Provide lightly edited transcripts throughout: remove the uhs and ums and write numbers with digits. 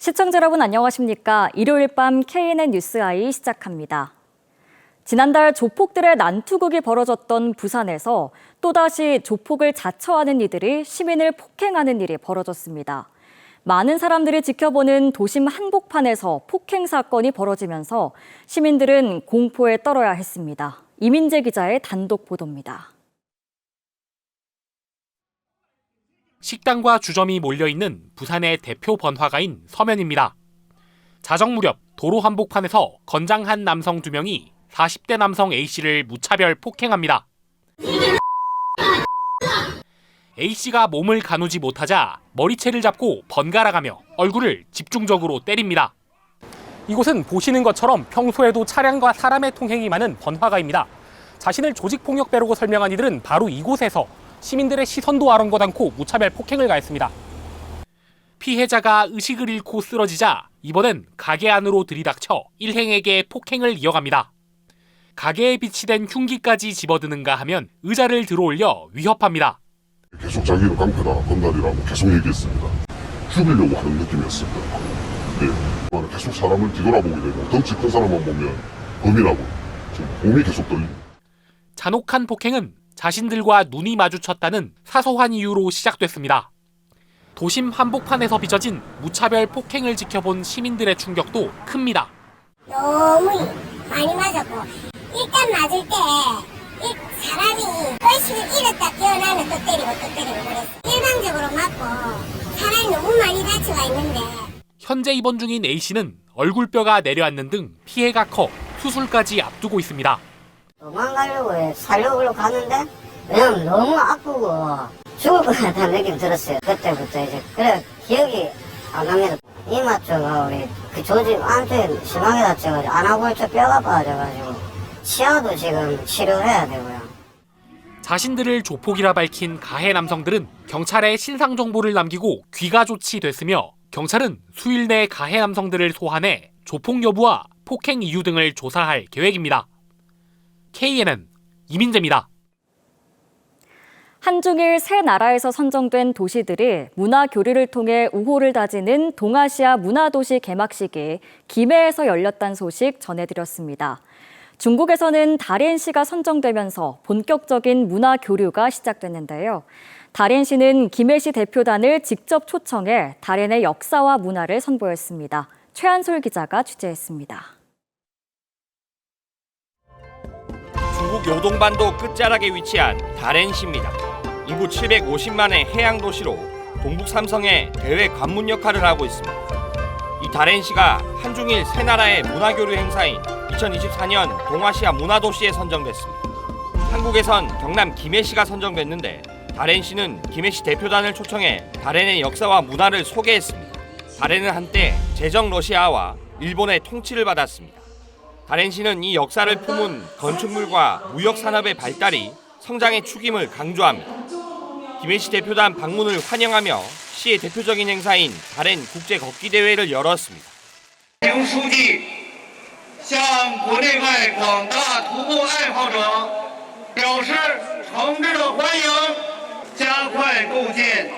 시청자 여러분 안녕하십니까? 일요일 밤 KNN 뉴스아이 시작합니다. 지난달 조폭들의 난투극이 벌어졌던 부산에서 또다시 조폭을 자처하는 이들이 시민을 폭행하는 일이 벌어졌습니다. 많은 사람들이 지켜보는 도심 한복판에서 폭행 사건이 벌어지면서 시민들은 공포에 떨어야 했습니다. 이민재 기자의 단독 보도입니다. 식당과 주점이 몰려있는 부산의 대표 번화가인 서면입니다. 자정 무렵 도로 한복판에서 건장한 남성 2명이 40대 남성 A씨를 무차별 폭행합니다. A씨가 몸을 가누지 못하자 머리채를 잡고 번갈아가며 얼굴을 집중적으로 때립니다. 이곳은 보시는 것처럼 평소에도 차량과 사람의 통행이 많은 번화가입니다. 자신을 조직폭력배라고 설명한 이들은 바로 이곳에서 시민들의 시선도 아랑곳 않고 무차별 폭행을 가했습니다. 피해자가 의식을 잃고 쓰러지자 이번엔 가게 안으로 들이닥쳐 일행에게 폭행을 이어갑니다. 가게에 비치된 흉기까지 집어드는가 하면 의자를 들어올려 위협합니다. 계속 자기는 깡패다, 건달이라고 계속 얘기했습니다. 죽이려고 하는 느낌이었습니다. 네. 계속 사람을 뒤돌아보게 되고 덩치 큰 사람만 보면 범이라고 지금 몸이 계속 떨립니다. 잔혹한 폭행은 자신들과 눈이 마주쳤다는 사소한 이유로 시작됐습니다. 도심 한복판에서 빚어진 무차별 폭행을 지켜본 시민들의 충격도 큽니다. 너무 많이 맞았고 일단 맞을 때 사람이 의식을 잃었다 깨어나면 또 때리고 그랬어. 일방적으로 맞고 사람이 너무 많이 다쳐가 있는데 현재 입원 중인 A씨는 얼굴뼈가 내려앉는 등 피해가 커 수술까지 앞두고 있습니다. 도망가려고 살려고 가는데 왜냐면 너무 아프고 죽을 것 같다는 느낌 들었어요. 그때부터 이제 그래 기억이 안 납니다. 이마 쪽가 우리 그 조직 안쪽에 심하게 다쳐가지고 안아골절 뼈가 빠져가지고 치아도 지금 치료를 해야 되고요. 자신들을 조폭이라 밝힌 가해 남성들은 경찰에 신상 정보를 남기고 귀가 조치됐으며 경찰은 수일 내 가해 남성들을 소환해 조폭 여부와 폭행 이유 등을 조사할 계획입니다. KNN 이민재입니다. 한중일 세 나라에서 선정된 도시들이 문화 교류를 통해 우호를 다지는 동아시아 문화도시 개막식이 김해에서 열렸다는 소식 전해드렸습니다. 중국에서는 다롄시가 선정되면서 본격적인 문화 교류가 시작됐는데요. 다롄시는 김해시 대표단을 직접 초청해 다롄의 역사와 문화를 선보였습니다. 최한솔 기자가 취재했습니다. 중국 요동반도 끝자락에 위치한 다롄시입니다. 인구 750만의 해양 도시로 동북 삼성의 대외 관문 역할을 하고 있습니다. 이 다롄시가 한중일 세 나라의 문화교류 행사인 2024년 동아시아 문화도시에 선정됐습니다. 한국에선 경남 김해시가 선정됐는데 다롄시는 김해시 대표단을 초청해 다롄의 역사와 문화를 소개했습니다. 다롄은 한때 제정 러시아와 일본의 통치를 받았습니다. 다롄시는 이 역사를 품은 건축물과 무역 산업의 발달이 성장의 축임을 강조합니다. 김해시 대표단 방문을 환영하며 시의 대표적인 행사인 다롄 국제 걷기 대회를 열었습니다. 김书记向国内外广大徒步爱好者表示诚挚的欢迎，加快构建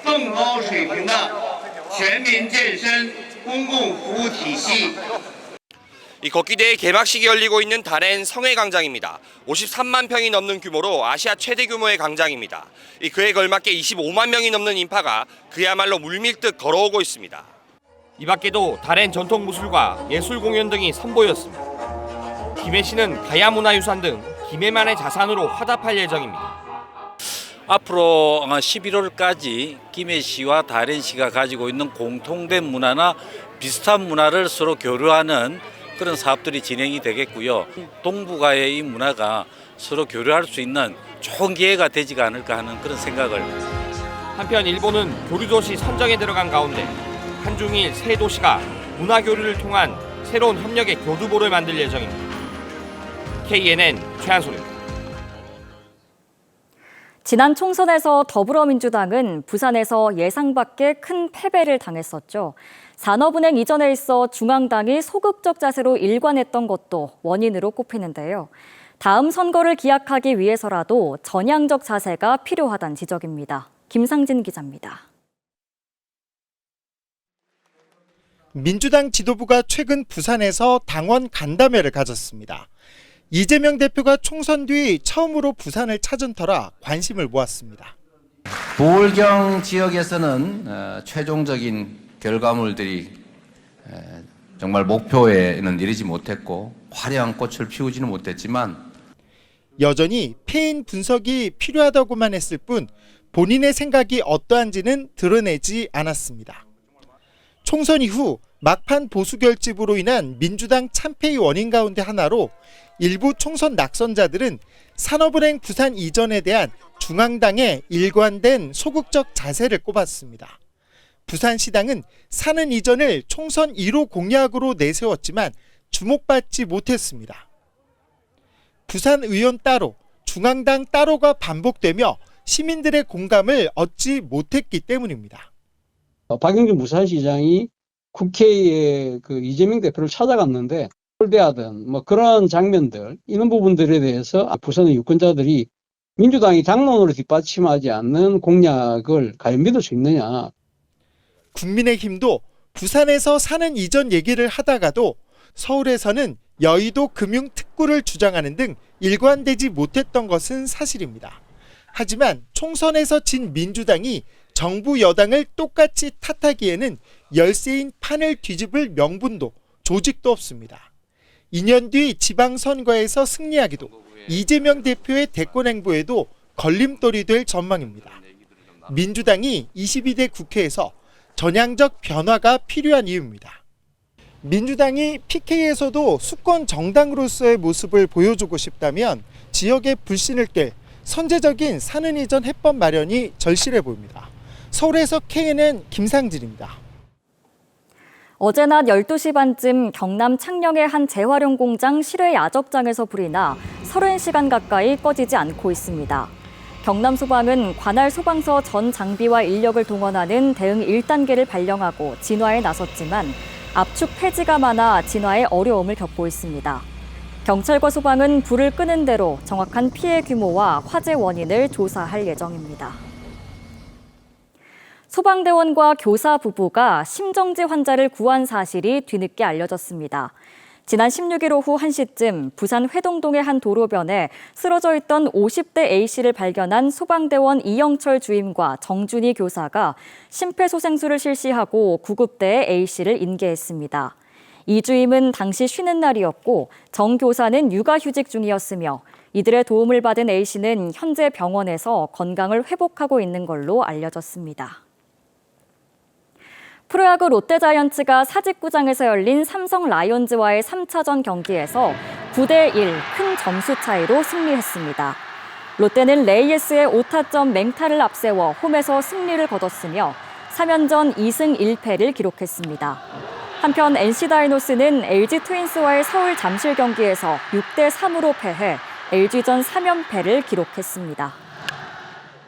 更高水平的全民健身公共服务体系。 이 걷기대회 개막식이 열리고 있는 다롄 성해광장입니다. 53만 평이 넘는 규모로 아시아 최대 규모의 광장입니다. 그에 걸맞게 25만 명이 넘는 인파가 그야말로 물밀듯 걸어오고 있습니다. 이 밖에도 다롄 전통 무술과 예술 공연 등이 선보였습니다. 김해시는 가야문화유산 등 김해만의 자산으로 화답할 예정입니다. 앞으로 11월까지 김해시와 다롄시가 가지고 있는 공통된 문화나 비슷한 문화를 서로 교류하는 그런 사업들이 진행이 되겠고요. 동북아의 이 문화가 서로 교류할 수 있는 좋은 기회가 되지가 않을까 하는 그런 생각을. 한편 일본은 교류도시 선정에 들어간 가운데 한중일 세 도시가 문화교류를 통한 새로운 협력의 교두보를 만들 예정입니다. KNN 최한솔입니다. 지난 총선에서 더불어민주당은 부산에서 예상 밖의 큰 패배를 당했었죠. 산업은행 이전에 있어 중앙당이 소극적 자세로 일관했던 것도 원인으로 꼽히는데요. 다음 선거를 기약하기 위해서라도 전향적 자세가 필요하다는 지적입니다. 김상진 기자입니다. 민주당 지도부가 최근 부산에서 당원 간담회를 가졌습니다. 이재명 대표가 총선 뒤 처음으로 부산을 찾은 터라 관심을 모았습니다. 부울경 지역에서는 최종적인 결과물들이 정말 목표에는 이르지 못했고 화려한 꽃을 피우지는 못했지만 여전히 패인 분석이 필요하다고만 했을 뿐 본인의 생각이 어떠한지는 드러내지 않았습니다. 총선 이후 막판 보수 결집으로 인한 민주당 참패의 원인 가운데 하나로 일부 총선 낙선자들은 산업은행 부산 이전에 대한 중앙당의 일관된 소극적 자세를 꼽았습니다. 부산시당은 사는 이전을 총선 1호 공약으로 내세웠지만 주목받지 못했습니다. 부산 의원 따로, 중앙당 따로가 반복되며 시민들의 공감을 얻지 못했기 때문입니다. 박영준 부산시장이 국회에 이재명 대표를 찾아갔는데 홀대하든 그런 장면들, 이런 부분들에 대해서 부산의 유권자들이 민주당이 당론으로 뒷받침하지 않는 공약을 과연 믿을 수 있느냐. 국민의힘도 부산에서 사는 이전 얘기를 하다가도 서울에서는 여의도 금융특구를 주장하는 등 일관되지 못했던 것은 사실입니다. 하지만 총선에서 진 민주당이 정부 여당을 똑같이 탓하기에는 열세인 판을 뒤집을 명분도 조직도 없습니다. 2년 뒤 지방선거에서 승리하기도 이재명 대표의 대권 행보에도 걸림돌이 될 전망입니다. 민주당이 22대 국회에서 전향적 변화가 필요한 이유입니다. 민주당이 PK에서도 수권 정당으로서의 모습을 보여주고 싶다면 지역의 불신을 깰 선제적인 사는 이전 해법 마련이 절실해 보입니다. 서울에서 KNN 김상진입니다. 어제 낮 12시 반쯤 경남 창녕의 한 재활용 공장 실외 야적장에서 불이 나 30시간 가까이 꺼지지 않고 있습니다. 경남 소방은 관할 소방서 전 장비와 인력을 동원하는 대응 1단계를 발령하고 진화에 나섰지만 압축 폐지가 많아 진화에 어려움을 겪고 있습니다. 경찰과 소방은 불을 끄는 대로 정확한 피해 규모와 화재 원인을 조사할 예정입니다. 소방대원과 교사 부부가 심정지 환자를 구한 사실이 뒤늦게 알려졌습니다. 지난 16일 오후 1시쯤 부산 회동동의 한 도로변에 쓰러져 있던 50대 A씨를 발견한 소방대원 이영철 주임과 정준희 교사가 심폐소생술을 실시하고 구급대에 A씨를 인계했습니다. 이 주임은 당시 쉬는 날이었고 정 교사는 육아휴직 중이었으며 이들의 도움을 받은 A씨는 현재 병원에서 건강을 회복하고 있는 걸로 알려졌습니다. 프로야구 롯데자이언츠가 사직구장에서 열린 삼성 라이온즈와의 3차전 경기에서 9대1 큰 점수 차이로 승리했습니다. 롯데는 레이에스의 5타점 맹타를 앞세워 홈에서 승리를 거뒀으며 3연전 2승 1패를 기록했습니다. 한편 NC 다이노스는 LG 트윈스와의 서울 잠실 경기에서 6대3으로 패해 LG전 3연패를 기록했습니다.